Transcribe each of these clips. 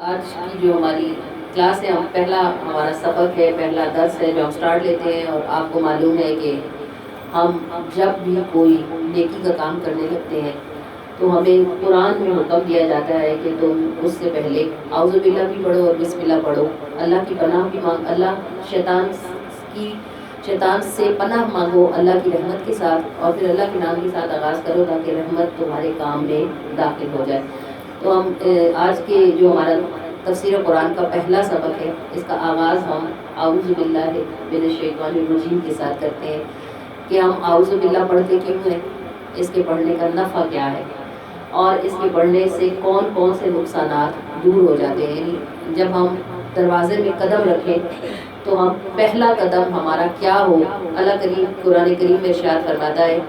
آج کی جو ہماری کلاس ہے، ہمارا سبق ہے، پہلا درس ہے جو ہم سٹارٹ لیتے ہیں، اور آپ کو معلوم ہے کہ ہم جب بھی کوئی نیکی کا کام کرنے لگتے ہیں تو ہمیں قرآن میں حکم دیا جاتا ہے کہ تم اس سے پہلے اعوذ باللہ بھی پڑھو اور بسم اللہ پڑھو، اللہ کی پناہ بھی مانگ، شیطان سے پناہ مانگو اللہ کی رحمت کے ساتھ، اور پھر اللہ کے نام کے ساتھ آغاز کرو تاکہ رحمت تمہارے کام میں داخل ہو جائے۔ تو ہم آج کے جو ہمارا تفسیر قرآن کا پہلا سبق ہے، اس کا آغاز ہم اعوذ باللہ من الشیطان الرجیم کے ساتھ کرتے ہیں کہ ہم اعوذ باللہ پڑھتے کیوں ہیں، اس کے پڑھنے کا نفع کیا ہے، اور اس کے پڑھنے سے کون کون سے نقصانات دور ہو جاتے ہیں۔ یعنی جب ہم دروازے میں قدم رکھیں تو ہم پہلا قدم ہمارا کیا ہو۔ اللہ کریم قرآن کریم میں ارشاد فرماتا ہے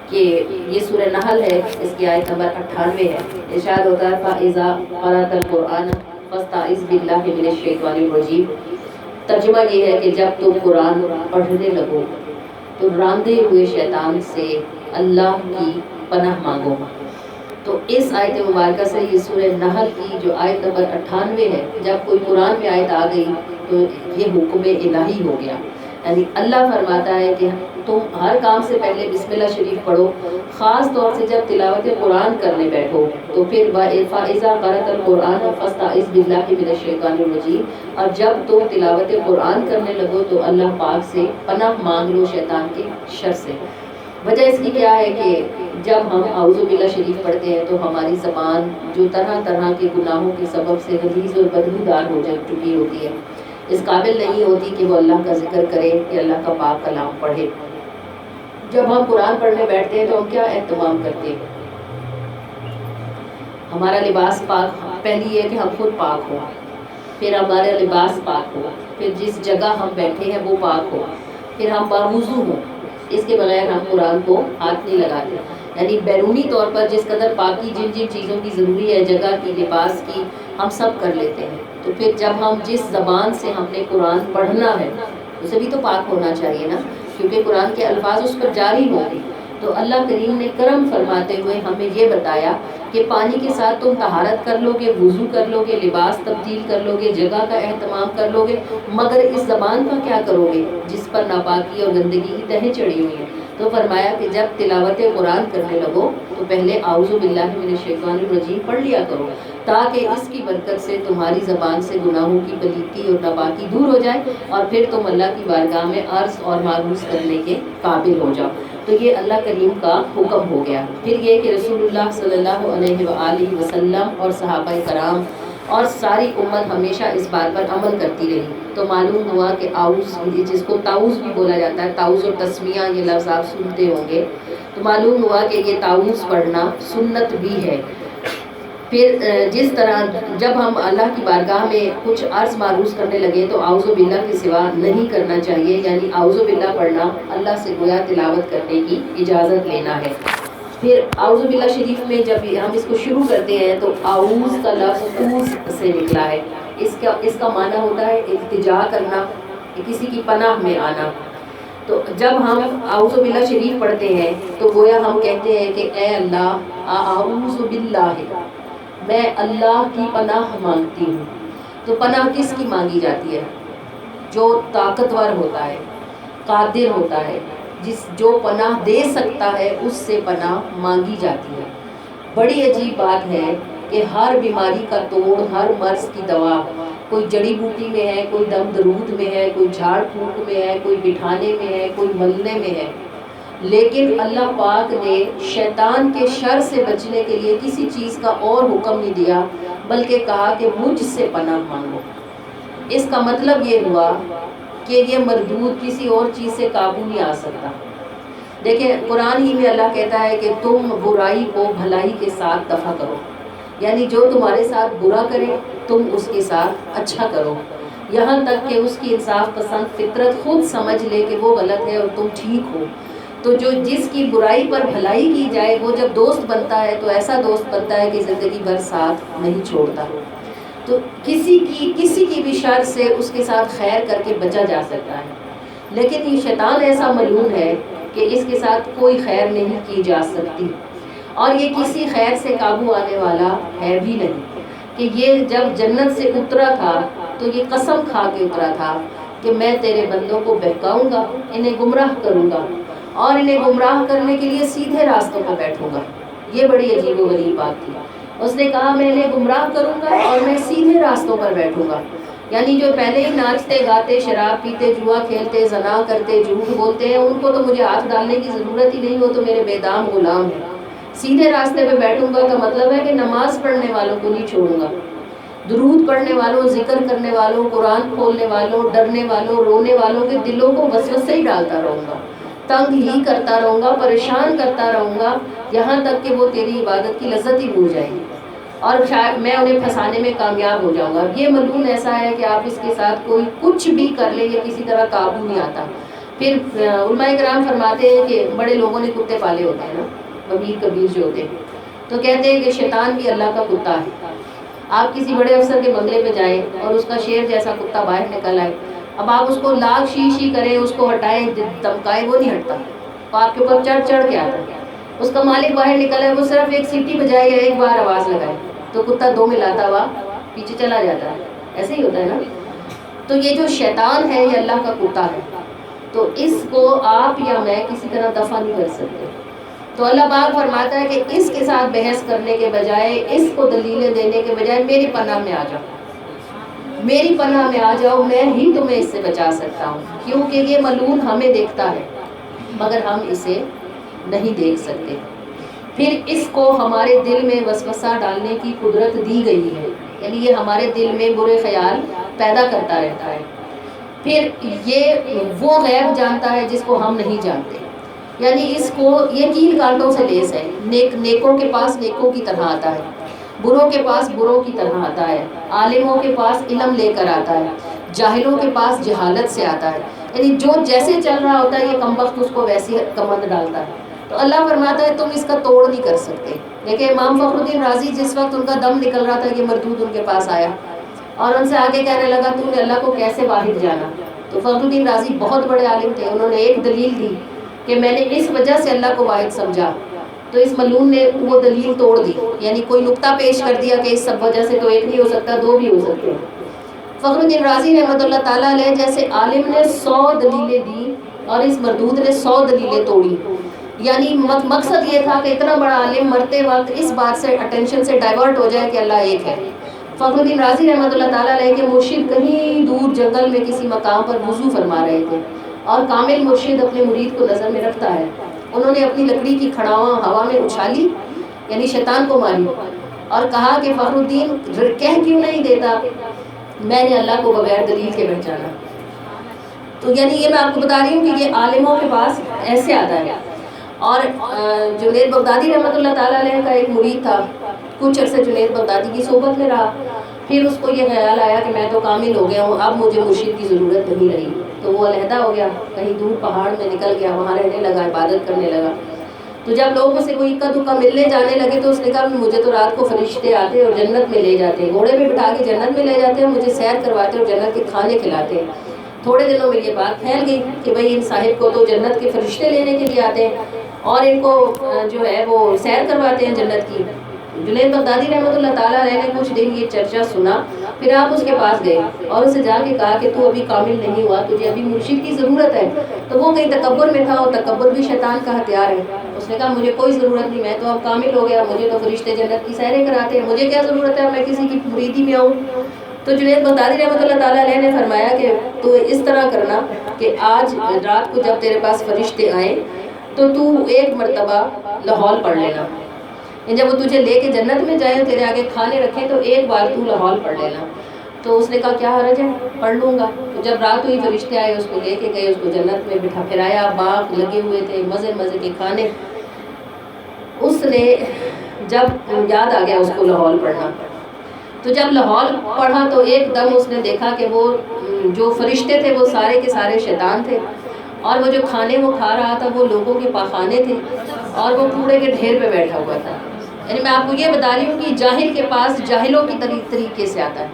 کہ یہ سورہ نحل ہے، اس کی آیت نمبر 98 ہے۔ ارشاد ہوتا ہے فَإِذَا قَرَأْتَ الْقُرْآنَ فَاسْتَعِذْ بِاللَّهِ مِنَ الشَّيْطَانِ الرَّجِيمِ۔ ترجمہ یہ ہے کہ جب تم قرآن پڑھنے لگو تو راندے ہوئے شیطان سے اللہ کی پناہ مانگو۔ تو اس آیت مبارکہ سے یہ سورہ نحل کی جو آیت نمبر 98 ہے، جب کوئی قرآن میں آیت آ گئی تو یہ حکم الہی ہو گیا۔ یعنی اللہ فرماتا ہے کہ تم ہر کام سے پہلے بسم اللہ شریف پڑھو، خاص طور سے جب تلاوت قرآن کرنے بیٹھو تو پھر فَإِذَا قَرَأْتَ الْقُرْآنَ فَاسْتَعِذْ بِاللَّهِ مِنَ الشَّيْطَانِ الرَّجِيمِ، اور جب تم تلاوت قرآن کرنے لگو تو اللہ پاک سے پناہ مانگ لو شیطان کے شر سے۔ وجہ اس کی کیا ہے کہ جب ہم اعوذ باللہ شریف پڑھتے ہیں تو ہماری زبان جو طرح طرح کے گناہوں کے سبب سے غلیظ اور بدبودار ہو چکی ہوتی ہے، اس قابل نہیں ہوتی کہ وہ اللہ کا ذکر کرے کہ اللہ کا پاک کلام پڑھے۔ جب ہم قرآن پڑھنے بیٹھتے ہیں تو ہم کیا اہتمام کرتے ہیں؟ ہمارا لباس پاک، پہلی یہ کہ ہم خود پاک ہوں، پھر ہمارا لباس پاک ہو، پھر جس جگہ ہم بیٹھے ہیں وہ پاک ہو، پھر ہم باوضو ہوں، اس کے بغیر ہم قرآن کو ہاتھ نہیں لگاتے۔ یعنی بیرونی طور پر جس قدر پاکی جن جن چیزوں کی ضروری ہے، جگہ کی، لباس کی، ہم سب کر لیتے ہیں۔ تو پھر جب ہم جس زبان سے ہم نے قرآن پڑھنا ہے اسے بھی تو پاک ہونا چاہیے نا، کیونکہ قرآن کے الفاظ اس پر جاری ہوں گے۔ تو اللہ کریم نے کرم فرماتے ہوئے ہمیں یہ بتایا کہ پانی کے ساتھ تم طہارت کر لو گے، وضو کر لو گے، لباس تبدیل کر لو گے، جگہ کا اہتمام کر لو گے، مگر اس زبان کا کیا کرو گے جس پر ناپاکی اور گندگی کی تہیں چڑھی ہوئی ہیں۔ تو فرمایا کہ جب تلاوت قرآن کرنے لگو تو پہلے اعوذ باللہ من الشیطان الرجیم پڑھ لیا کرو، تاکہ اس کی برکت سے تمہاری زبان سے گناہوں کی پلیتی اور ناپاکی دور ہو جائے، اور پھر تم اللہ کی بارگاہ میں عرض اور معروض کرنے کے قابل ہو جاؤ۔ تو یہ اللہ کریم کا حکم ہو گیا۔ پھر یہ کہ رسول اللہ صلی اللہ علیہ وآلہ وسلم اور صحابہ کرام اور ساری امت ہمیشہ اس بات پر عمل کرتی رہی۔ تو معلوم ہوا کہ اعوذ، جس کو تعوذ بھی بولا جاتا ہے، تعوذ اور تسمیہ یہ لفظ آپ سنتے ہوں گے، تو معلوم ہوا کہ یہ تعوذ پڑھنا سنت بھی ہے۔ پھر جس طرح جب ہم اللہ کی بارگاہ میں کچھ عرض معروض کرنے لگے تو اعوذ باللہ کے سوا نہیں کرنا چاہیے، یعنی اعوذ باللہ پڑھنا اللہ سے گویا تلاوت کرنے کی اجازت لینا ہے۔ پھر اعوذ باللہ شریف میں جب ہم اس کو شروع کرتے ہیں تو اعوذ کا لفظ اوز سے نکلا ہے، اس کا معنی ہوتا ہے التجا کرنا، کسی کی پناہ میں آنا۔ تو جب ہم اعوذ باللہ شریف پڑھتے ہیں تو گویا ہم کہتے ہیں کہ اے اللہ اعوذ باللہ، میں اللہ کی پناہ مانگتی ہوں۔ تو پناہ کس کی مانگی جاتی ہے؟ جو طاقتور ہوتا ہے، قادر ہوتا ہے، جو پناہ دے سکتا ہے اس سے پناہ مانگی جاتی ہے۔ بڑی عجیب بات ہے کہ ہر بیماری کا توڑ، ہر مرض کی دوا کوئی جڑی بوٹی میں ہے، کوئی دم درود میں ہے، کوئی جھاڑ پھونک میں ہے، کوئی بٹھانے میں ہے، کوئی ملنے میں ہے، لیکن اللہ پاک نے شیطان کے شر سے بچنے کے لیے کسی چیز کا اور حکم نہیں دیا، بلکہ کہا کہ مجھ سے پناہ مانگو۔ اس کا مطلب یہ ہوا کہ یہ مردود کسی اور چیز سے قابو نہیں آ سکتا۔ دیکھیں قرآن ہی میں اللہ کہتا ہے کہ تم برائی کو بھلائی کے ساتھ دفع کرو، یعنی جو تمہارے ساتھ برا کرے تم اس کے ساتھ اچھا کرو، یہاں تک کہ اس کی انصاف پسند فطرت خود سمجھ لے کہ وہ غلط ہے اور تم ٹھیک ہو۔ تو جس کی برائی پر بھلائی کی جائے وہ جب دوست بنتا ہے تو ایسا دوست بنتا ہے کہ زندگی بھر ساتھ نہیں چھوڑتا۔ تو کسی کی بھی شر سے اس کے ساتھ خیر کر کے بچا جا سکتا ہے، لیکن یہ شیطان ایسا ملعون ہے کہ اس کے ساتھ کوئی خیر نہیں کی جا سکتی، اور یہ کسی خیر سے قابو آنے والا ہے بھی نہیں کہ یہ جب جنت سے اترا تھا تو یہ قسم کھا کے اترا تھا کہ میں تیرے بندوں کو بہکاؤں گا، انہیں گمراہ کروں گا، اور انہیں گمراہ کرنے کے لیے سیدھے راستوں پر بیٹھوں گا۔ یہ بڑی عجیب و غریب بات تھی۔ اس نے کہا میں انہیں گمراہ کروں گا اور میں سیدھے راستوں پر بیٹھوں گا۔ یعنی جو پہلے ہی ناچتے گاتے، شراب پیتے، جوا کھیلتے، زنا کرتے، جھوٹ بولتے ہیں، ان کو تو مجھے ہاتھ ڈالنے کی ضرورت ہی نہیں، وہ تو میرے بے دام غلام ہیں۔ سیدھے راستے پہ بیٹھوں گا کا مطلب ہے کہ نماز پڑھنے والوں کو نہیں چھوڑوں گا، درود پڑھنے والوں، ذکر کرنے والوں، قرآن کھولنے والوں، ڈرنے والوں، رونے والوں کے دلوں کو وسوسے ہی ڈالتا رہوں گا، تنگ ہی کرتا رہوں گا، پریشان کرتا رہوں گا، یہاں تک کہ وہ تیری عبادت کی لذت ہی بھول جائیں گے، اور شاید میں انہیں پھنسانے میں کامیاب ہو جاؤں گا۔ یہ ملعون ایسا ہے کہ آپ اس کے ساتھ کوئی کچھ بھی کر لیں، یہ کسی طرح قابو نہیں آتا۔ پھر علماء کرام فرماتے ہیں کہ بڑے لوگوں نے کتے پالے ہوتے ہیں نا، امیر کبیر جو ہوتے ہیں، تو کہتے ہیں کہ شیطان بھی اللہ کا کتا ہے۔ آپ کسی بڑے افسر کے بنگلے پہ جائیں اور اس کا شیر جیسا کتا باہر نکل آئے، اب آپ اس کو لاکھ شیشی کریں، اس کو ہٹائیں، دمکائیں، وہ نہیں ہٹتا، وہ آپ کے اوپر چڑھ چڑھ کے آتا ہے۔ اس کا مالک باہر نکلا ہے، وہ صرف ایک سیٹی بجائے یا ایک بار آواز لگائے تو کتا دو ملاتا ہوا پیچھے چلا جاتا ہے۔ ایسے ہی ہوتا ہے نا۔ تو یہ جو شیطان ہے یہ اللہ کا کتا ہے، تو اس کو آپ یا میں کسی طرح دفع نہیں کر سکتے۔ تو اللہ پاک فرماتا ہے کہ اس کے ساتھ بحث کرنے کے بجائے، اس کو دلیلیں دینے کے بجائے میری پناہ میں آ جاؤ، میری پناہ میں آ جاؤ، میں ہی تمہیں اس سے بچا سکتا ہوں، کیونکہ یہ ملعون ہمیں دیکھتا ہے مگر ہم اسے نہیں دیکھ سکتے۔ پھر اس کو ہمارے دل میں وسوسہ ڈالنے کی قدرت دی گئی ہے، یعنی یہ ہمارے دل میں برے خیال پیدا کرتا رہتا ہے۔ پھر یہ وہ غیب جانتا ہے جس کو ہم نہیں جانتے، یعنی اس کو یہ کیل کانٹوں سے لیس ہے۔ نیکوں کے پاس نیکوں کی طرح آتا ہے، بروں کے پاس بروں کی طرح آتا ہے، عالموں کے پاس علم لے کر آتا ہے، جاہلوں کے پاس جہالت سے آتا ہے، یعنی جو جیسے چل رہا ہوتا ہے یہ کمبخت اس کو ویسی کمند ڈالتا ہے۔ تو اللہ فرماتا ہے تم اس کا توڑ نہیں کر سکتے۔ دیکھیں امام فخر الدین رازی جس وقت ان کا دم نکل رہا تھا، یہ مردود ان کے پاس آیا اور ان سے آگے کہنے لگا تو نے اللہ کو کیسے واحد جانا؟ تو فخر الدین رازی بہت بڑے عالم تھے، انہوں نے ایک دلیل دی کہ میں نے اس وجہ سے اللہ کو واحد سمجھا، تو اس ملعون نے وہ دلیل توڑ دی، یعنی کوئی نقطہ پیش کر دیا کہ اس سب وجہ سے تو ایک نہیں ہو سکتا، دو بھی ہو سکتے ہیں۔ فخر الدین رازی رحمۃ اللہ تعالیٰ علیہ جیسے عالم نے 100 دلیلیں دی اور اس مردود نے 100 دلیلیں توڑی، یعنی مقصد یہ تھا کہ اتنا بڑا عالم مرتے وقت اس بات سے اٹینشن سے ڈائیورٹ ہو جائے کہ اللہ ایک ہے۔ فخر الدین رازی رحمۃ اللہ تعالیٰ علیہ کے مرشد کہیں دور جنگل میں کسی مقام پر وضو فرما رہے تھے، اور کامل مرشد اپنے مرید کو نظر میں رکھتا ہے، انہوں نے اپنی لکڑی کی کھڑاواں ہوا میں اچھالی، یعنی شیطان کو ماری، اور کہا کہ فخر الدین کہہ کیوں نہیں دیتا میں نے اللہ کو بغیر دلیل کے پہچانا۔ تو یعنی یہ میں آپ کو بتا رہی ہوں کہ یہ عالموں کے پاس ایسے آتا ہے۔ اور جنید بغدادی رحمۃ اللہ تعالیٰ علیہ کا ایک مرید تھا، کچھ عرصے جنید بغدادی کی صحبت میں رہا، پھر اس کو یہ خیال آیا کہ میں تو کامل ہو گیا ہوں، اب مجھے مرشد کی ضرورت نہیں رہی، تو وہ علیحدہ ہو گیا، کہیں دور پہاڑ میں نکل گیا، وہاں رہنے لگا، عبادت کرنے لگا۔ تو جب لوگوں سے کوئی اکا دکا ملنے جانے لگے تو اس نے کہا مجھے تو رات کو فرشتے آتے اور جنت میں لے جاتے ہیں، گھوڑے پہ بٹھا کے جنت میں لے جاتے ہیں، مجھے سیر کرواتے اور جنت کے کھانے کھلاتے ہیں۔ تھوڑے دنوں میں یہ بات پھیل گئی کہ بھئی ان صاحب کو تو جنت کے فرشتے لینے کے لیے آتے ہیں اور ان کو جو ہے وہ سیر کرواتے ہیں جنت کی۔ جنید بغدادی رحمۃ اللہ تعالیٰ علیہ نے کچھ دن یہ چرچا سنا، پھر آپ اس کے پاس گئے اور اسے جا کے کہا کہ تو ابھی کامل نہیں ہوا، تجھے ابھی مرشد کی ضرورت ہے۔ تو وہ کہیں تکبر میں تھا، اور تکبر بھی شیطان کا ہتھیار ہے۔ اس نے کہا مجھے کوئی ضرورت نہیں، میں تو اب کامل ہو گیا، مجھے تو فرشتے جنت کی سیریں کراتے ہیں، مجھے کیا ضرورت ہے میں کسی کی مریدی میں آؤں۔ تو جنید بغدادی رحمۃ اللہ تعالیٰ علیہ نے فرمایا کہ تو اس طرح کرنا کہ آج رات کو جب تیرے پاس فرشتے آئیں تو ایک مرتبہ لاہور پڑھ لینا، جب وہ تجھے لے کے جنت میں جائیں، تیرے آگے کھانے رکھیں تو ایک بار تو لاہور پڑھ لینا۔ تو اس نے کہا کیا حرج ہے، پڑھ لوں گا۔ تو جب رات ہوئی فرشتے آئے، اس کو لے کے گئے، اس کو جنت میں بٹھا پھرایا، باغ لگے ہوئے تھے، مزے مزے کے کھانے۔ اس نے جب یاد آ گیا اس کو لاہور پڑھنا، تو جب لاہور پڑھا تو ایک دم اس نے دیکھا کہ وہ جو فرشتے تھے وہ سارے کے سارے شیطان تھے، اور وہ جو کھانے وہ کھا رہا تھا وہ لوگوں کے پاخانے تھے، اور وہ کوڑے کے ڈھیر پہ بیٹھا ہوا تھا۔ یعنی میں آپ کو یہ بتا رہی ہوں کہ جاہل کے پاس جاہلوں کی طریقے سے آتا ہے،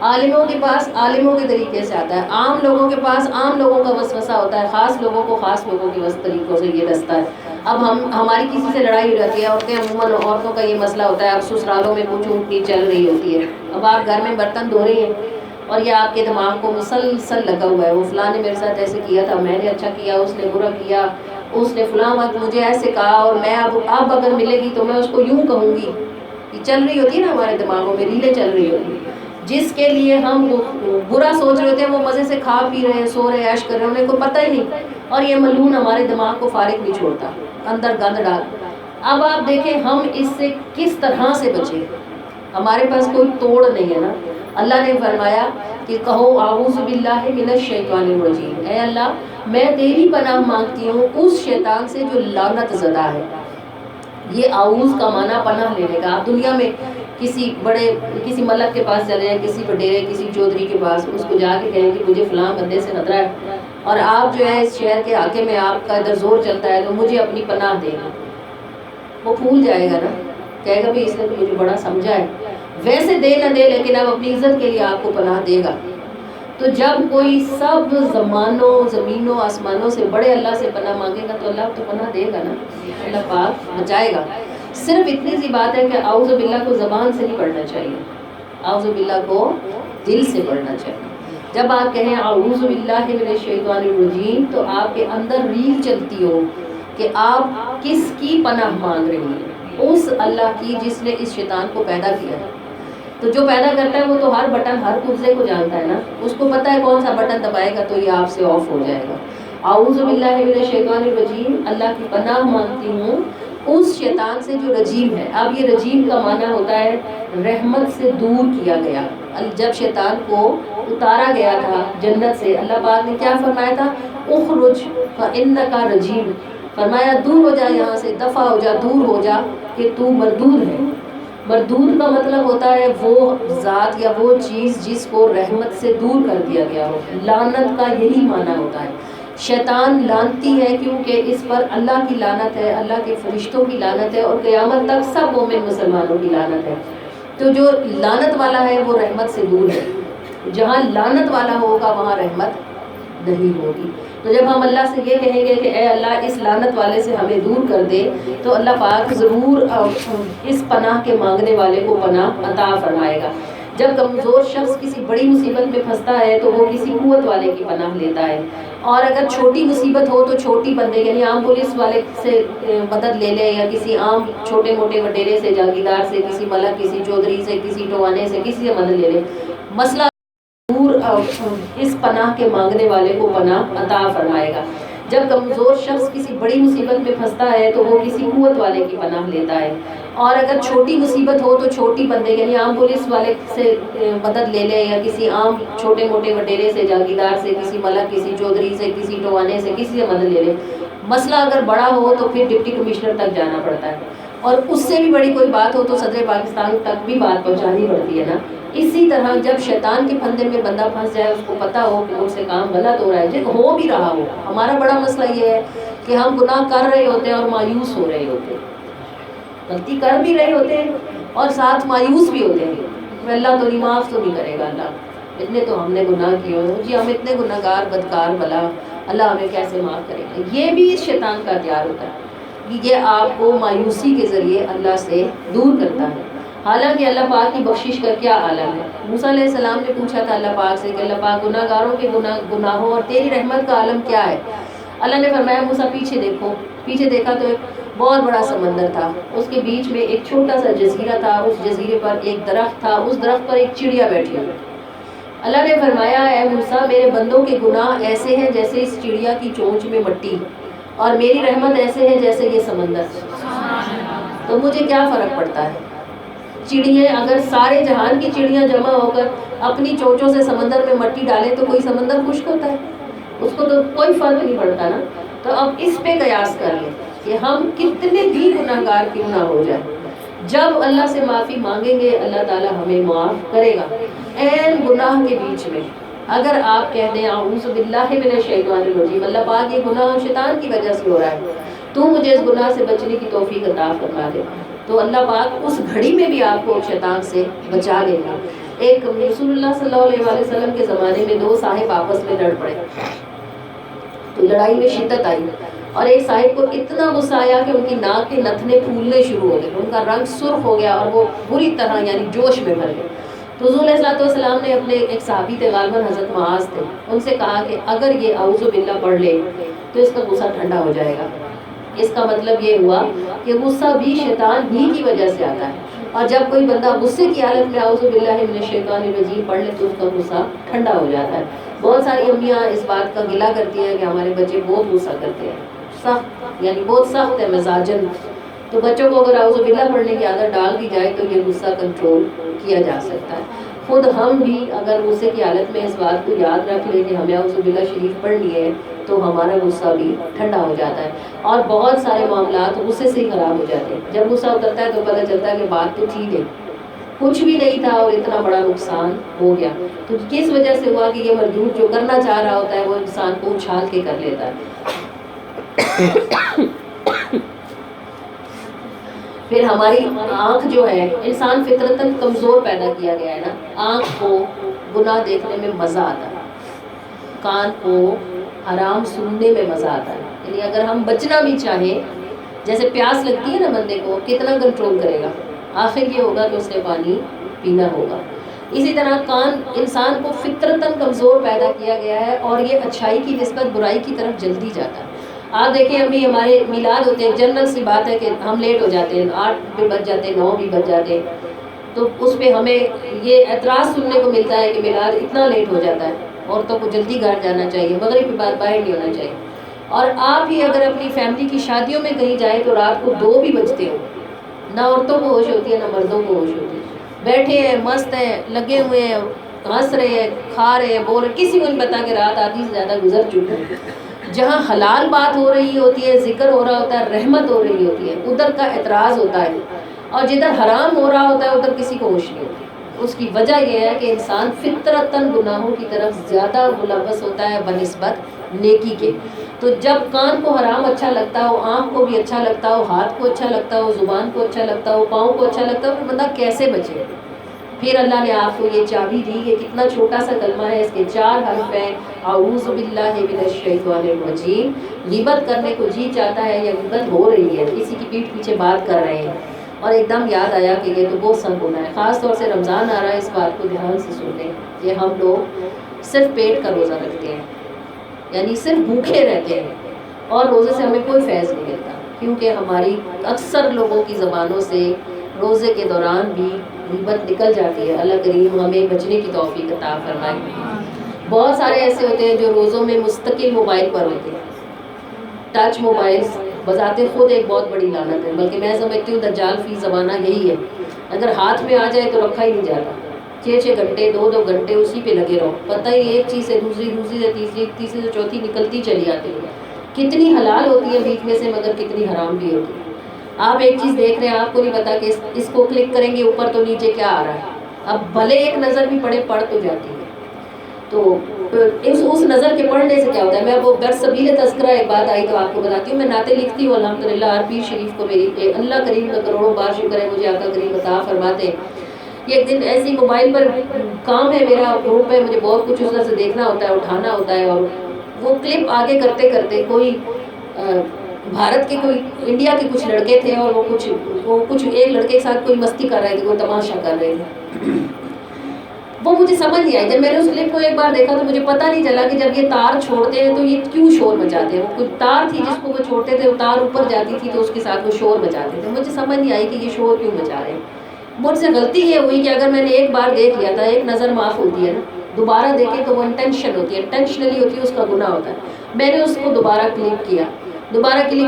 عالموں کے پاس عالموں کے طریقے سے آتا ہے، عام لوگوں کے پاس عام لوگوں کا وسوسہ ہوتا ہے، خاص لوگوں کو خاص لوگوں کے طریقوں سے یہ رستا ہے۔ اب ہماری کسی سے لڑائی ہو جاتی ہے، عورتیں عموماً عورتوں کا یہ مسئلہ ہوتا ہے، اب سسرالوں میں کچھ اونٹنی چل رہی ہوتی ہے، اب آپ گھر میں برتن دھو رہی ہیں اور یہ آپ کے دماغ کو مسلسل لگا ہوا ہے، وہ فلاں نے میرے ساتھ ایسے کیا تھا، میں نے اچھا کیا، اس نے برا کیا، اس نے فلاں وقت مجھے ایسے کہا، اور میں اب اگر ملے گی تو میں اس کو یوں کہوں گی. یہ چل رہی ہوتی ہے نا ہمارے دماغوں میں، ریلیں چل رہی ہوتی ہیں. جس کے لیے ہم برا سوچ رہے ہوتے ہیں وہ مزے سے کھا پی رہے ہیں، سو رہے ہیں، عیش کر رہے ہیں، انہیں کوئی پتہ ہی نہیں. اور یہ ملعون ہمارے دماغ کو فارغ نہیں چھوڑتا، اندر گند ڈال. اب آپ دیکھیں ہم اس سے کس طرح سے بچیں. ہمارے پاس کوئی توڑ نہیں ہے نا. اللہ نے فرمایا کہ کہو اعوذ باللہ من الشیطان الرجیم، اے اللہ میں تیری پناہ مانگتی ہوں اس شیطان سے جو لعنت زدہ ہے. یہ اعوذ کا معنی پناہ لینے کا. آپ دنیا میں کسی ملک کے پاس چلے جائیں، کسی وڈیرے، کسی چودھری کے پاس، اس کو جا کے کہیں کہ مجھے فلاں بندے سے خطرہ ہے اور آپ جو ہے اس شہر کے حاکم میں آپ کا ادھر زور چلتا ہے تو مجھے اپنی پناہ دے. وہ پھول جائے گا نا، کہے گا بھی اس نے تو مجھے بڑا سمجھا ہے. ویسے دے نہ دے لیکن اب اپنی عزت کے لیے آپ کو پناہ دے گا. تو جب کوئی سب زمانوں زمینوں آسمانوں سے بڑے اللہ سے پناہ مانگے گا تو اللہ تو پناہ دے گا نا، اللہ پاک بچائے گا. صرف اتنی سی بات ہے کہ اعوذ باللہ کو زبان سے نہیں پڑھنا چاہیے، اعوذ باللہ کو دل سے پڑھنا چاہیے. جب آپ کہیں اعوذ باللہ من الشیطان الرجیم تو آپ کے اندر ریل چلتی ہو کہ آپ کس کی پناہ مانگ رہی ہیں، اس اللہ کی جس نے اس شیطان کو پیدا کیا. تو جو پیدا کرتا ہے وہ تو ہر بٹن ہر پرزے کو جانتا ہے نا، اس کو پتہ ہے کون سا بٹن دبائے گا تو یہ آپ سے آف ہو جائے گا. اعوذ باللہ من الشیطان الرجیم، اللہ کی پناہ مانگتی ہوں اس شیطان سے جو رجیم ہے. اب یہ رجیم کا معنی ہوتا ہے رحمت سے دور کیا گیا. جب شیطان کو اتارا گیا تھا جنت سے، اللہ پاک نے کیا فرمایا تھا؟ اخرج فانک رجیم، فرمایا دور ہو جا یہاں سے، دفع ہو جا، دور ہو جا کہ تو مردود ہے. مردود کا مطلب ہوتا ہے وہ ذات یا وہ چیز جس کو رحمت سے دور کر دیا گیا ہو. لعنت کا یہی معنی ہوتا ہے. شیطان لعنتی ہے کیونکہ اس پر اللہ کی لعنت ہے، اللہ کے فرشتوں کی لعنت ہے، اور قیامت تک سب مومن مسلمانوں کی لعنت ہے. تو جو لعنت والا ہے وہ رحمت سے دور ہے. جہاں لعنت والا ہوگا وہاں رحمت نہیں ہوگی. تو جب ہم اللہ سے یہ کہیں گے کہ اے اللہ اس لعنت والے سے ہمیں دور کر دے، تو اللہ پاک ضرور اس پناہ کے مانگنے والے کو پناہ عطا فرمائے گا. جب کمزور شخص کسی بڑی مصیبت میں پھنستا ہے تو وہ کسی قوت والے کی پناہ لیتا ہے، اور اگر چھوٹی مصیبت ہو تو چھوٹی بندے یعنی عام پولیس والے سے مدد لے لے، یا کسی عام چھوٹے موٹے وڈیرے سے، جاگیردار سے، کسی ملک، کسی چودھری سے، کسی ٹوانے سے، کسی سے مدد لے لے. مسئلہ دور اس پناہ کے مانگنے والے کو پناہ عطا فرمائے گا. جب کمزور شخص کسی بڑی مصیبت میں پھنستا ہے تو وہ کسی قوت والے کی پناہ لیتا ہے، اور اگر چھوٹی مصیبت ہو تو چھوٹی بندے یعنی عام پولیس والے سے مدد لے لے، یا کسی عام چھوٹے موٹے وڈیرے سے، جاگیردار سے، کسی ملک، کسی چودھری سے، کسی ٹوانے سے، کسی سے مدد لے لے. مسئلہ اگر بڑا ہو تو پھر ڈپٹی کمشنر تک جانا پڑتا ہے، اور اس سے بھی بڑی کوئی بات ہو تو صدر پاکستان تک بھی بات پہنچانی پڑتی ہے نا. اسی طرح جب شیطان کے پھندے میں بندہ پھنس جائے، اس کو پتہ ہو کہ مجھ سے کام غلط ہو رہا ہے، جب ہو بھی رہا ہو. ہمارا بڑا مسئلہ یہ ہے کہ ہم گناہ کر رہے ہوتے ہیں اور مایوس ہو رہے ہوتے ہیں. غلطی کر بھی رہے ہوتے ہیں اور ساتھ مایوس بھی ہوتے ہیں. اللہ تو نہیں، معاف تو نہیں کرے گا، اللہ اتنے تو ہم نے گناہ کیے ہوئے، جی ہم اتنے گناہ گار بدکار بلا، اللہ ہمیں کیسے معاف کرے گا. یہ بھی شیطان کا ہتھیار ہوتا ہے کہ یہ آپ کو مایوسی کے ذریعے اللہ سے دور کرتا ہے. حالانکہ اللہ پاک کی بخشش کا کیا عالم ہے. موسیٰ علیہ السلام نے پوچھا تھا اللہ پاک سے کہ اللہ پاک گناہ گاروں کے گناہوں اور تیری رحمت کا عالم کیا ہے. اللہ نے فرمایا موسیٰ پیچھے دیکھو. پیچھے دیکھا تو ایک بہت بڑا سمندر تھا، اس کے بیچ میں ایک چھوٹا سا جزیرہ تھا، اس جزیرے پر ایک درخت تھا، اس درخت پر ایک چڑیا بیٹھی ہوئی. اللہ نے فرمایا اے موسیٰ میرے بندوں کے گناہ ایسے ہیں جیسے اس چڑیا کی چونچ میں مٹی، اور میری رحمت ایسے ہے جیسے یہ سمندر. تو مجھے کیا فرق پڑتا ہے؟ چڑیاں اگر سارے جہان کی چڑیاں جمع ہو کر اپنی چونچوں سے سمندر میں مٹی ڈالیں تو کوئی سمندر خشک ہوتا ہے؟ اس کو تو کوئی فرق نہیں پڑتا نا. تو اب اس پہ قیاس کر لیں کہ ہم کتنے بھی گناہ گار کیوں نہ ہو جائیں، جب اللہ سے معافی مانگیں گے اللہ تعالی ہمیں معاف کرے گا. این گناہ کے بیچ میں اگر آپ کہہ دیں اعوذ باللہ من الشیطان الرجیم، اللہ پاک یہ گناہ شیطان کی وجہ سے ہو رہا ہے، تو مجھے اس گناہ سے بچنے کی توفیق عطا فرما دے، تو اللہ پاک اس گھڑی میں بھی آپ کو شیطان سے بچا لے گا. ایک رسول اللہ صلی اللہ علیہ وسلم کے زمانے میں دو صاحب آپس میں لڑ پڑے، تو لڑائی میں شدت آئی. اور ایک صاحب کو اتنا غصہ آیا کہ ان کی ناک کے نتنے پھولنے شروع ہو گئے، ان کا رنگ سرخ ہو گیا اور وہ بری طرح یعنی جوش میں بھر گئے. تو حضور علیہ الصلوۃ والسلام نے اپنے ایک صحابی تھے، غالباً حضرت معاذ تھے، ان سے کہا کہ اگر یہ اعوذ باللہ پڑھ لے تو اس کا غصہ ٹھنڈا ہو جائے گا. اس کا مطلب یہ ہوا کہ غصہ بھی شیطان ہی کی وجہ سے آتا ہے، اور جب کوئی بندہ غصے کی حالت میں اعوذ باللہ من الشیطان الرجیم پڑھ لے تو اس کا غصہ ٹھنڈا ہو جاتا ہے. بہت ساری امیاں اس بات کا گلہ کرتی ہیں کہ ہمارے بچے بہت غصہ کرتے ہیں، سخت یعنی بہت سخت ہے مزاجن. تو بچوں کو اگر اعوذ باللہ پڑھنے کی عادت ڈال دی جائے تو یہ غصہ کنٹرول کیا جا سکتا ہے. خود ہم بھی اگر غصے کی حالت میں اس بات کو یاد رکھ لیں کہ ہمیں اعوذ باللہ شریف پڑھنی ہے تو ہمارا غصہ بھی ٹھنڈا ہو جاتا ہے. اور بہت سارے معاملات غصے سے ہی خراب ہو جاتے ہیں. جب غصہ اترتا ہے تو پتہ چلتا ہے کہ بات تو ٹھیک ہے، کچھ بھی نہیں تھا اور اتنا بڑا نقصان ہو گیا. تو کس وجہ سے ہوا کہ یہ مردود جو کرنا چاہ رہا ہوتا ہے وہ انسان کو اچھال کے کر لیتا ہے. پھر ہماری آنکھ جو ہے، انسان فطرتاً کمزور پیدا کیا گیا ہے نا. آنکھ کو گناہ دیکھنے میں مزہ آتا ہے، کان کو حرام سننے میں مزہ آتا ہے. یعنی اگر ہم بچنا بھی چاہیں، جیسے پیاس لگتی ہے نا بندے کو، کتنا کنٹرول کرے گا؟ آخر یہ ہوگا کہ اس نے پانی پینا ہوگا. اسی طرح کان انسان کو فطرتاً کمزور پیدا کیا گیا ہے اور یہ اچھائی کی نسبت برائی کی طرف جلدی جاتا ہے. آپ دیکھیں ابھی ہمارے میلاد ہوتے ہیں، جنرل سی بات ہے کہ ہم لیٹ ہو جاتے ہیں، 8 بھی بج جاتے ہیں، 9 بھی بج جاتے ہیں. تو اس پہ ہمیں یہ اعتراض سننے کو ملتا ہے کہ میلاد اتنا لیٹ ہو جاتا ہے، عورتوں کو جلدی گھر جانا چاہیے، مغرب کے بعد باہر نہیں ہونا چاہیے. اور آپ ہی اگر اپنی فیملی کی شادیوں میں کہیں جائیں تو رات کو 2 بھی بجتے ہو، نہ عورتوں کو ہوش ہوتی ہے نہ مردوں کو ہوش ہوتی ہے. بیٹھے ہیں، مست ہیں، لگے ہوئے ہیں، ہنس رہے ہیں، کھا رہے ہیں، بول رہے، کسی کو نہیں پتا کہ رات آدھی سے زیادہ گزر چکی ہے. جہاں حلال بات ہو رہی ہوتی ہے، ذکر ہو رہا ہوتا ہے، رحمت ہو رہی ہوتی ہے، ادھر کا اعتراض ہوتا ہے. اور جدھر حرام ہو رہا ہوتا ہے ادھر کسی کو ہوش نہیں ہوتی. اس کی وجہ یہ ہے کہ انسان فطرتاً گناہوں کی طرف زیادہ ملوث ہوتا ہے بنسبت نیکی کے. تو جب کان کو حرام اچھا لگتا ہو، آنکھ کو بھی اچھا لگتا ہو، ہاتھ کو اچھا لگتا ہو، زبان کو اچھا لگتا ہو، پاؤں کو اچھا لگتا ہو، تو بندہ کیسے بچے؟ پھر اللہ نے آپ کو یہ چابی دی کہ کتنا چھوٹا سا کلمہ ہے، اس کے 4 حرف ہیں. اعوذ باللہ من الشیطان الرجیم. غیبت کرنے کو جی چاہتا ہے یا غیبت ہو رہی ہے، کسی کی پیٹھ پیچھے بات کر رہے ہیں اور ایک دم یاد آیا کہ یہ تو بہت سخت گناہ ہے. خاص طور سے رمضان آ رہا ہے، اس بات کو دھیان سے سن لیں کہ ہم لوگ صرف پیٹ کا روزہ رکھتے ہیں، یعنی صرف بھوکے رہتے ہیں اور روزے سے ہمیں کوئی فیض نہیں ملتا، کیونکہ ہماری اکثر لوگوں کی زبانوں سے روزے کے دوران بھی غیبت نکل جاتی ہے. اللہ کریم ہمیں بچنے کی توفیق عطا فرمائے. بہت سارے ایسے ہوتے ہیں جو روزوں میں مستقل موبائل پر ہوتے ہیں. ٹچ موبائل بذات خود ایک بہت بڑی لعنت ہے، بلکہ میں سمجھتی ہوں دجال فی زمانہ یہی ہے. اگر ہاتھ میں آ جائے تو رکھا ہی نہیں جاتا، 6 گھنٹے 2 گھنٹے اسی پہ لگے رہو، پتہ ہی ایک چیز سے دوسری، دوسری سے تیسری، تیسری سے چوتھی نکلتی چلی جاتی ہے. کتنی حلال ہوتی ہے بیچ میں سے، مگر کتنی حرام بھی ہوتی ہے. آپ ایک چیز دیکھ رہے ہیں، آپ کو نہیں پتا کہ اس کو کلک کریں گے اوپر تو نیچے کیا آ رہا ہے. اب بھلے ایک نظر بھی پڑھ تو جاتی ہے. تو اس نظر کے پڑھنے سے کیا ہوتا ہے؟ میں وہ برسبیل تذکرہ ایک بات آئی تو آپ کو بتاتی ہوں. میں نعتیں لکھتی ہوں الحمدللہ، ہر پیر شریف کو میری اللہ کریم کا کروڑوں بار شکر ہے، مجھے آقا کریم عطا فرماتے ہیں. ایک دن ایسی موبائل پر کام ہے، میرا گروپ ہے، مجھے بہت کچھ اس طرح سے دیکھنا ہوتا ہے، اٹھانا ہوتا ہے، اور وہ کلپ آگے کرتے کرتے کوئی بھارت کے کوئی انڈیا کے کچھ لڑکے تھے اور وہ کچھ ایک لڑکے کے ساتھ کوئی مستی کر رہے تھے، کوئی تماشا کر رہے تھے. وہ مجھے سمجھ نہیں آئی. جب میں نے اس کلپ کو ایک بار دیکھا تو مجھے پتہ نہیں چلا کہ جب یہ تار چھوڑتے ہیں تو یہ کیوں شور مچاتے ہیں. وہ کچھ تار تھی جس کو وہ چھوڑتے تھے، وہ تار اوپر جاتی تھی تو اس کے ساتھ وہ شور مچاتے تھے. مجھے سمجھ نہیں آئی کہ یہ شور کیوں مچا رہے ہیں. مجھ سے غلطی یہ ہوئی کہ اگر میں نے ایک بار دیکھ لیا تھا، ایک نظر معاف ہوتی ہے نا، دوبارہ دیکھیں تو وہ انٹینشن ہوتی ہے، انٹینشنلی ہوتی ہے، اس کا گناہ ہوتا ہے. میں نے اس کو دوبارہ کلک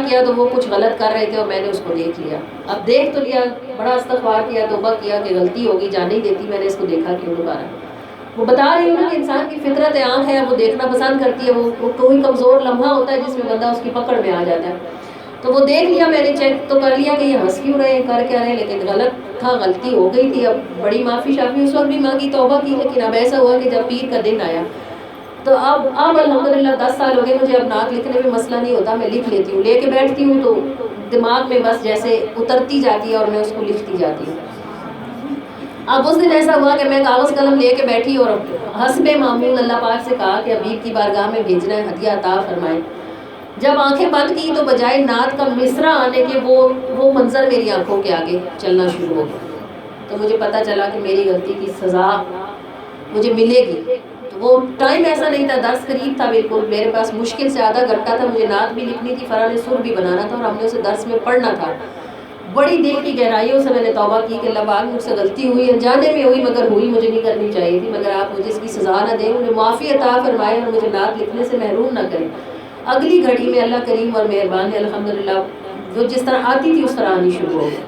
کیا تو وہ کچھ غلط کر رہے تھے اور میں نے اس کو دیکھ لیا. اب دیکھ تو لیا، بڑا استغفار کیا، توبہ کیا کہ غلطی ہوگی، جانے ہی دیتی میں نے اس کو دیکھا کیوں دوبارہ. وہ بتا رہی ہوں نا کہ انسان کی فطرت آنکھ ہے، وہ دیکھنا پسند کرتی ہے. وہ کوئی کمزور لمحہ ہوتا ہے جس میں بندہ اس کی پکڑ میں آ جاتا ہے. تو وہ دیکھ لیا، میں نے چیک تو کر لیا کہ یہ ہنس کیوں رہے ہیں، کر کیا رہے ہیں، لیکن غلط تھا، غلطی ہو گئی تھی. اب بڑی معافی شافی اس وقت بھی مانگی، توبہ کی، لیکن اب ایسا ہوا کہ جب پیر کا دن آیا تو اب الحمدللہ 10 سال ہو گئے مجھے. اب نعت لکھنے میں مسئلہ نہیں ہوتا، میں لکھ لیتی ہوں، لے کے بیٹھتی ہوں تو دماغ میں بس جیسے اترتی جاتی ہے اور میں اس کو لکھتی جاتی ہوں. اب اس دن ایسا ہوا کہ میں کاغذ قلم لے کے بیٹھی اور حسب معمول اللہ پاک سے کہا کہ حبیب کی بارگاہ میں بھیجنا ہے، ہدیہ عطا فرمائیں. جب آنکھیں بند کی تو بجائے نعت کا مصرع آنے کے وہ منظر میری آنکھوں کے آگے چلنا شروع ہو گیا. تو مجھے پتہ چلا کہ میری غلطی کی سزا مجھے ملے گی. تو وہ ٹائم ایسا نہیں تھا، درس قریب تھا بالکل، میرے پاس مشکل سے آدھا گھنٹہ تھا، مجھے نعت بھی لکھنی تھی، فرا نے سر بھی بنانا تھا، اور ہم نے اسے درس میں پڑھنا تھا. بڑی دل کی گہرائیوں سے میں نے توبہ کی کہ اللہ پاک مجھ سے غلطی ہوئی، انجانے میں ہوئی مگر ہوئی، مجھے نہیں کرنی چاہیے تھی، مگر آپ مجھے اس کی سزا نہ دیں، مجھے معافی عطا فرمائے اور مجھے نعت لکھنے سے محروم نہ کریں. اگلی گھڑی میں اللہ کریم اور مہربان ہے، الحمدللہ جو جس طرح آتی تھی اس طرح آنی شروع ہو گئی.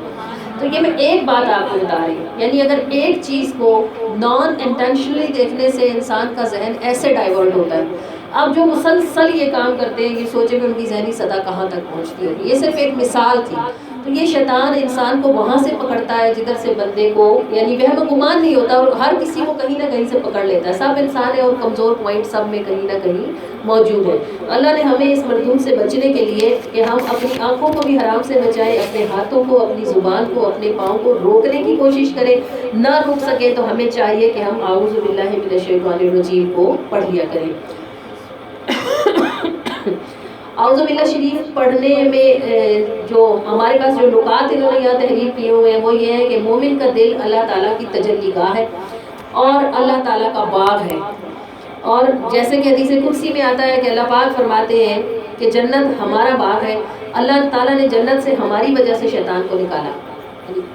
تو یہ میں ایک بات آپ کو بتا رہی ہوں، یعنی اگر ایک چیز کو نان انٹینشنلی دیکھنے سے انسان کا ذہن ایسے ڈائیورٹ ہوتا ہے. اب جو مسلسل یہ کام کرتے ہیں یہ سوچے کہ ان کی ذہنی سطح کہاں تک پہنچتی ہوگی. یہ صرف ایک مثال تھی. تو یہ شیطان انسان کو وہاں سے پکڑتا ہے جدھر سے بندے کو یعنی وہم و گمان نہیں ہوتا، اور ہر کسی کو کہیں نہ کہیں سے پکڑ لیتا ہے. سب انسان ہے اور کمزور پوائنٹ سب میں کہیں نہ کہیں موجود ہے. اللہ نے ہمیں اس مردوم سے بچنے کے لیے کہ ہم اپنی آنکھوں کو بھی حرام سے بچائیں، اپنے ہاتھوں کو، اپنی زبان کو، اپنے پاؤں کو روکنے کی کوشش کریں. نہ روک سکے تو ہمیں چاہیے کہ ہم اعوذ باللہ من الشیطان الرجیم کو پڑھ لیا کریں. اعوذ باللہ شریف پڑھنے میں جو ہمارے پاس جو نکات انہوں نے یہاں تحریر کیے ہوئے ہیں وہ یہ ہے کہ مومن کا دل اللہ تعالیٰ کی تجلی گاہ ہے اور اللہ تعالیٰ کا باغ ہے. اور جیسے کہ حدیث قدسی میں آتا ہے کہ اللہ پاک فرماتے ہیں کہ جنت ہمارا باغ ہے. اللہ تعالیٰ نے جنت سے ہماری وجہ سے شیطان کو نکالا.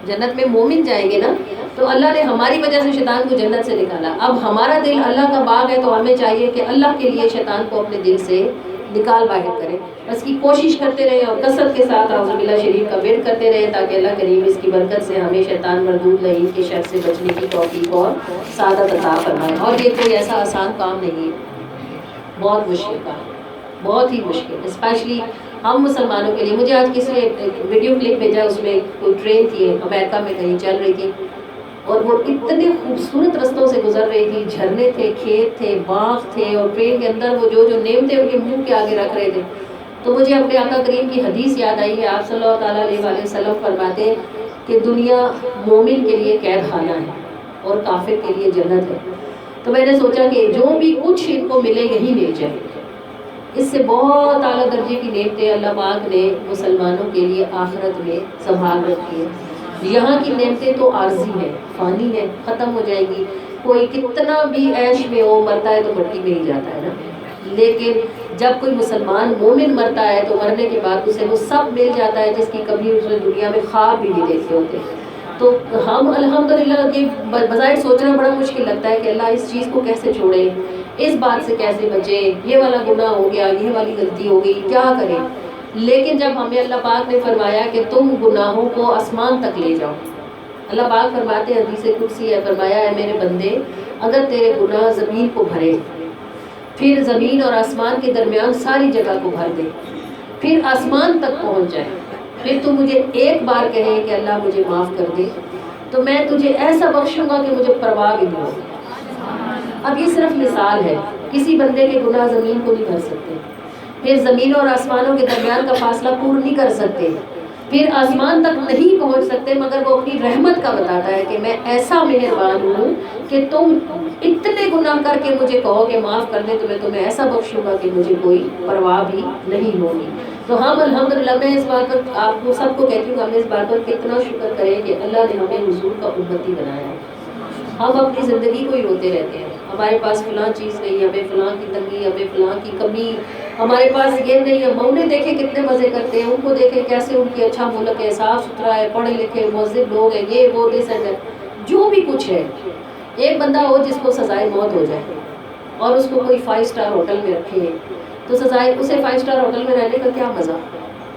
جنت میں مومن جائیں گے نا تو اللہ نے ہماری وجہ سے شیطان کو جنت سے نکالا. اب ہمارا دل اللہ کا باغ ہے تو ہمیں چاہیے کہ اللہ کے لیے شیطان کو اپنے دل سے نکال باہر کریں. اس کی کوشش کرتے رہیں اور کثرت کے ساتھ اعوذ باللہ شریف کا ورد کرتے رہیں تاکہ اللہ کریم اس کی برکت سے ہمیں شیطان مردود لعین کے شر سے بچنے کی توفیق اور سعادت عطا فرمائے. اور یہ کوئی ایسا آسان کام نہیں ہے، بہت مشکل کام، بہت ہی مشکل، اسپیشلی ہم مسلمانوں کے لیے. مجھے آج کسی نے ایک ویڈیو کلپ بھیجا، اس میں کوئی ٹرین تھی امریکہ میں کہیں چل رہی تھی اور وہ اتنے خوبصورت رستوں سے گزر رہی تھی، جھرنے تھے، کھیت تھے، باغ تھے، اور ٹرین کے اندر وہ جو نعمتیں ان کے منہ کے آگے رکھ رہے تھے. تو مجھے اپنے آقا کریم کی حدیث یاد آئی ہے. آپ صلی اللہ تعالیٰ علیہ وسلم فرماتے ہیں کہ دنیا مومن کے لیے قید خانہ ہے اور کافر کے لیے جنت ہے. تو میں نے سوچا کہ جو بھی کچھ ان کو ملے یہی مل جائے. اس سے بہت اعلیٰ درجے کی نعمتیں اللہ پاک نے مسلمانوں کے لیے آخرت میں سنبھال رکھی ہے. یہاں کی نعمتیں تو عارضی ہیں، فانی ہے، ختم ہو جائے گی. کوئی کتنا بھی عیش میں ہو مرتا ہے تو مٹی میں ہی جاتا ہے نا. لیکن جب کوئی مسلمان مومن مرتا ہے تو مرنے کے بعد اسے وہ سب مل جاتا ہے جس کی کبھی اس نے دنیا میں خواب بھی نہیں دیکھے ہوتے. تو ہم الحمدللہ یہ بظاہر سوچنا بڑا مشکل لگتا ہے کہ اللہ اس چیز کو کیسے چھوڑے، اس بات سے کیسے بچے، یہ والا گناہ ہو گیا، یہ والی غلطی ہو گئی، کیا کریں. لیکن جب ہمیں اللہ پاک نے فرمایا کہ تم گناہوں کو آسمان تک لے جاؤ. اللہ پاک فرماتے ہیں حدیث قدسی ہے، فرمایا ہے میرے بندے اگر تیرے گناہ زمین کو بھرے، پھر زمین اور آسمان کے درمیان ساری جگہ کو بھر دے، پھر آسمان تک پہنچ جائے، پھر تو مجھے ایک بار کہے کہ اللہ مجھے معاف کر دے، تو میں تجھے ایسا بخشوں گا کہ مجھے پرواہ بھی نہیں ہوگی. اب یہ صرف مثال ہے، کسی بندے کے گناہ زمین کو نہیں بھر سکتے، پھر زمین اور آسمانوں کے درمیان کا فاصلہ پور نہیں کر سکتے، پھر آسمان تک نہیں پہنچ سکتے، مگر وہ اپنی رحمت کا بتاتا ہے کہ میں ایسا مہربان ہوں کہ تم اتنے گناہ کر کے مجھے کہو کہ معاف کر دے تو میں تمہیں ایسا بخشوں گا کہ مجھے کوئی پرواہ بھی نہیں ہوگی. تو ہم الحمدللہ میں اس بات پر آپ کو سب کو کہتی ہوں کہ ہم اس بات پر کتنا شکر کریں کہ اللہ نے ہمیں حضور کا امتی بنایا ہے. ہم اپنی زندگی کو ہی روتے رہتے ہیں، ہمارے پاس فلاں چیز نہیں، ہمیں فلاں کی تنگی، ہمیں فلاں کی کمی، ہمارے پاس یہ نہیں ہے. انہیں دیکھیں کتنے مزے کرتے ہیں، ان کو دیکھیں کیسے ان کی اچھا ملک ہے، صاف ستھرا ہے، پڑھے لکھے مہذب لوگ ہیں، یہ وہ دس ہے جو بھی کچھ ہے. ایک بندہ ہو جس کو سزائے موت ہو جائے اور اس کو کوئی 5 اسٹار ہوٹل میں رکھے تو سزائے اسے 5 اسٹار ہوٹل میں رہنے کا کیا مزہ،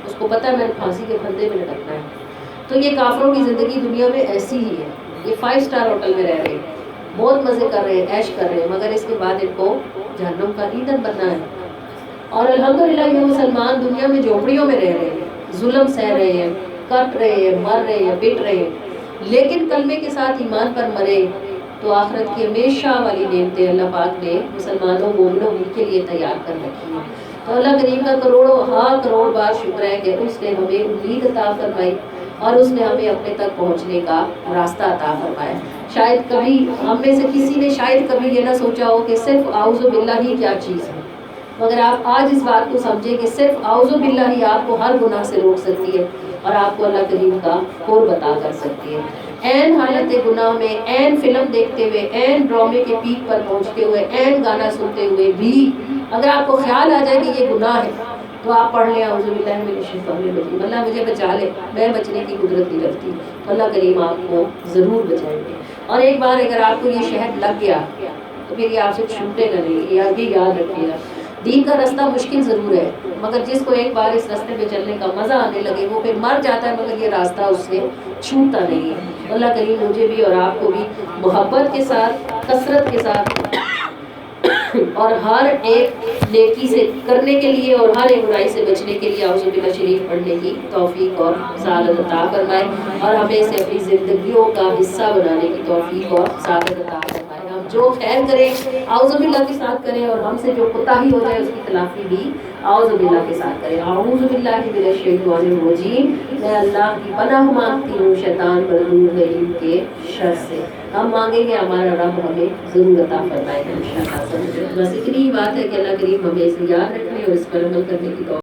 اس کو پتہ ہے میں نے پھانسی کے پھندے میں لٹکنا ہے. تو یہ کافروں کی زندگی دنیا میں ایسی ہی ہے. یہ 5 اسٹار ہوٹل میں رہ رہے ہیں، بہت مزے کر رہے ہیں، عیش کر رہے ہیں، مگر اس کے بعد ان کو جہنم کا ایندھن بننا ہے. اور الحمدللہ یہ مسلمان دنیا میں جھونپڑیوں میں رہ رہے ہیں، ظلم سہ رہے ہیں، کٹ رہے ہیں، مر رہے ہیں، پٹ رہے ہیں، لیکن کلمے کے ساتھ ایمان پر مرے تو آخرت کی ہمیشہ والی نعمتیں اللہ پاک نے مسلمانوں مومنوں کے لیے تیار کر رکھی ہیں. تو اللہ کریم کا کروڑ بار شکر ہے کہ اس نے ہمیں امید عطا فرمائی اور اس نے ہمیں اپنے تک پہنچنے کا راستہ عطا فرمایا. شاید کبھی ہم میں سے کسی نے شاید کبھی یہ نہ سوچا ہو کہ صرف اعوذ باللہ ہی کیا چیز ہے. مگر آپ آج اس بات کو سمجھیں کہ صرف اعوذ باللہ ہی آپ کو ہر گناہ سے روک سکتی ہے اور آپ کو اللہ کریم کا قرب عطا کر سکتی ہے. عین حالت گناہ میں، عین فلم دیکھتے ہوئے، عین ڈرامے کے پیک پر پہنچتے ہوئے، عین گانا سنتے ہوئے بھی اگر آپ کو خیال آ جائے کہ یہ گناہ ہے تو آپ پڑھ لیں اعوذ باللہ من الشیطان الرجیم، اللہ مجھے بچا لے، میں بچنے کی قدرت نہیں رکھتی. اللہ کریم آپ کو ضرور بچائیں گے. اور ایک بار اگر آپ کو یہ شہد لگ گیا تو پھر یہ آپ سے چھوٹے گا نہیں. یہ بھی یاد رکھیے گا، دین کا راستہ مشکل ضرور ہے مگر جس کو ایک بار اس راستے پہ چلنے کا مزہ آنے لگے وہ پھر مر جاتا ہے مگر یہ راستہ اس سے چھوٹتا نہیں ہے. اللہ کریم مجھے بھی اور آپ کو بھی محبت کے ساتھ، کثرت کے ساتھ اور ہر ایک نیکی سے کرنے کے لیے اور ہر ایک برائی سے بچنے کے لیے اعوذ باللہ شریف پڑھنے کی توفیق اور سعادت عطا فرمائے اور ہمیں اسے اپنی زندگیوں کا حصہ بنانے کی توفیق اور سعادت عطا فرمائے. ہم جو خیر کریں اعوذ باللہ کے ساتھ کریں اور ہم سے جو کوتاہی ہو جائے اس کی تلافی بھی اعوذ باللہ کے ساتھ کریں. اعوذ باللہ من الشیطان الرجیم، میں اللہ کی پناہ مانگتی ہوں شیطان مردود لعین کے شر سے. ہم مانگیں گے ہمارا رب ہمیں ضرور عطا فرمائے گا انشاءاللہ. بس اتنی ہی بات ہے کہ اللہ کریم ہمیں اسے یاد رکھنے اور اس پر عمل کرنے کی توفیق